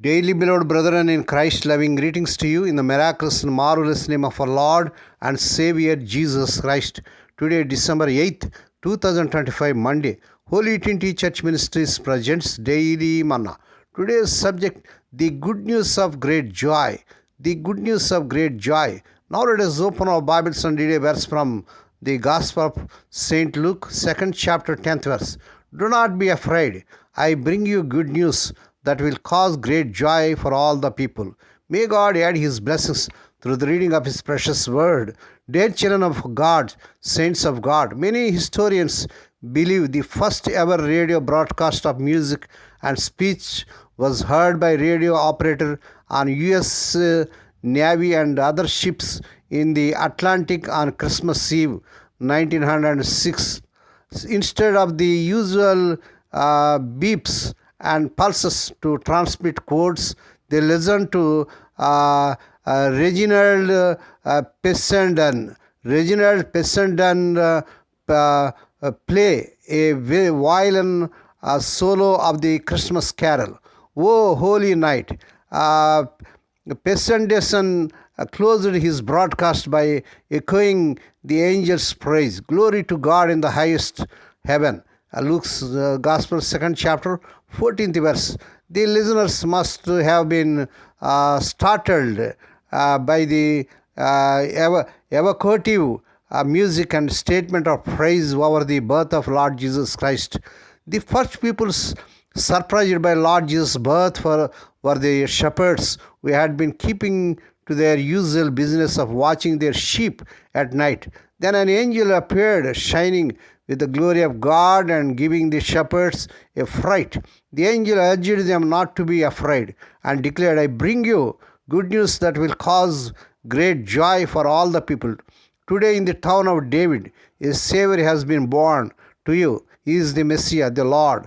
Daily beloved brethren in Christ, loving greetings to you in the miraculous and marvelous name of our Lord and Savior Jesus Christ. Today, December 8th, 2025, Monday, Holy Trinity Church Ministries presents Daily Manna. Today's subject, the good news of great joy. The good news of great joy. Now let us open our Bibles and read a verse from the Gospel of St. Luke, 2nd chapter, 10th verse. Do not be afraid. I bring you good news that will cause great joy for all the people. May God add His blessings through the reading of His precious word. Dear children of God, saints of God, many historians believe the first ever radio broadcast of music and speech was heard by radio operator on U.S. Navy and other ships in the Atlantic on Christmas Eve, 1906. Instead of the usual beeps and pulses to transmit codes, they listened to Reginald Pessenden. Reginald Pessenden play a violin solo of the Christmas carol. Oh, holy night! Pessenden closed his broadcast by echoing the angel's praise. Glory to God in the highest heaven. Luke's Gospel, 2nd chapter, 14th verse. The listeners must have been startled by the evocative music and statement of praise over the birth of Lord Jesus Christ. The first peoples surprised by Lord Jesus' birth were the shepherds who had been keeping to their usual business of watching their sheep at night. Then an angel appeared, shining with the glory of God and giving the shepherds a fright. The angel urged them not to be afraid and declared, I bring you good news that will cause great joy for all the people. Today in the town of David, a Savior has been born to you. He is the Messiah, the Lord.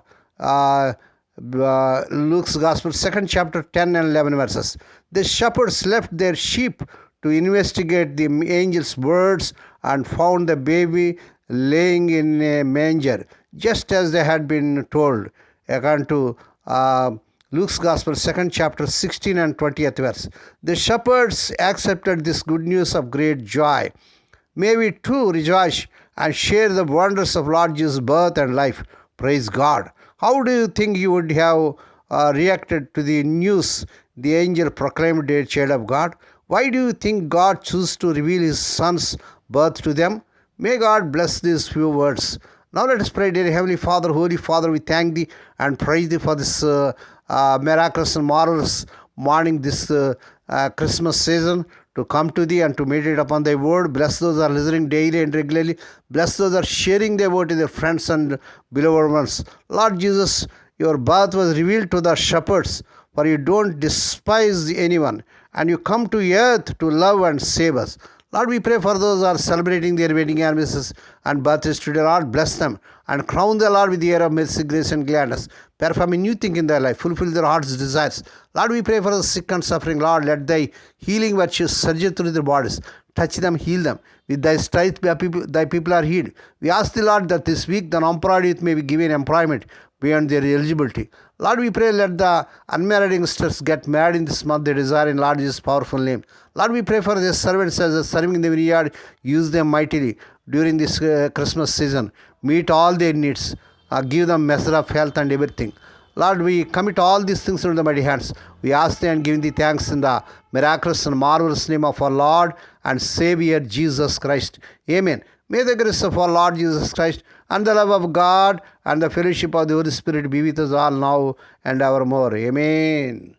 Luke's Gospel, 2nd chapter, 10 and 11 verses. The shepherds left their sheep to investigate the angel's words and found the baby laying in a manger, just as they had been told, according to Luke's Gospel, 2nd chapter, 16 and 20th verse. The shepherds accepted this good news of great joy. May we too rejoice and share the wonders of Lord Jesus' birth and life. Praise God. How do you think you would have reacted to the news the angel proclaimed, dear child of God? Why do you think God chose to reveal His Son's birth to them? May God bless these few words. Now let us pray. Dear Heavenly Father, Holy Father, we thank Thee and praise Thee for this miraculous and marvelous morning, this Christmas season, to come to Thee and to meditate upon Thy word. Bless those who are listening daily and regularly. Bless those who are sharing Thy word to their friends and beloved ones. Lord Jesus, Your birth was revealed to the shepherds, for You don't despise anyone, and You come to earth to love and save us. Lord, we pray for those who are celebrating their wedding anniversaries and birthdays today. Lord, bless them and crown the Lord with the air of mercy, grace, and gladness. Perform a new thing in their life. Fulfill their heart's desires. Lord, we pray for the sick and suffering. Lord, let Thy healing virtues surge through their bodies. Touch them, heal them. With Thy stripes, Thy people are healed. We ask the Lord that this week the unemployed youth may be given employment beyond their eligibility. Lord, we pray, let the unmarried youngsters get married in this month they desire in Lord Jesus' powerful name. Lord, we pray for their servants as they are serving in the vineyard. Use them mightily during this Christmas season. Meet all their needs. Give them measure of health and everything. Lord, we commit all these things into the mighty hands. We ask Thee and give Thee thanks in the miraculous and marvelous name of our Lord and Savior Jesus Christ. Amen. May the grace of our Lord Jesus Christ and the love of God and the fellowship of the Holy Spirit be with us all now and evermore. Amen.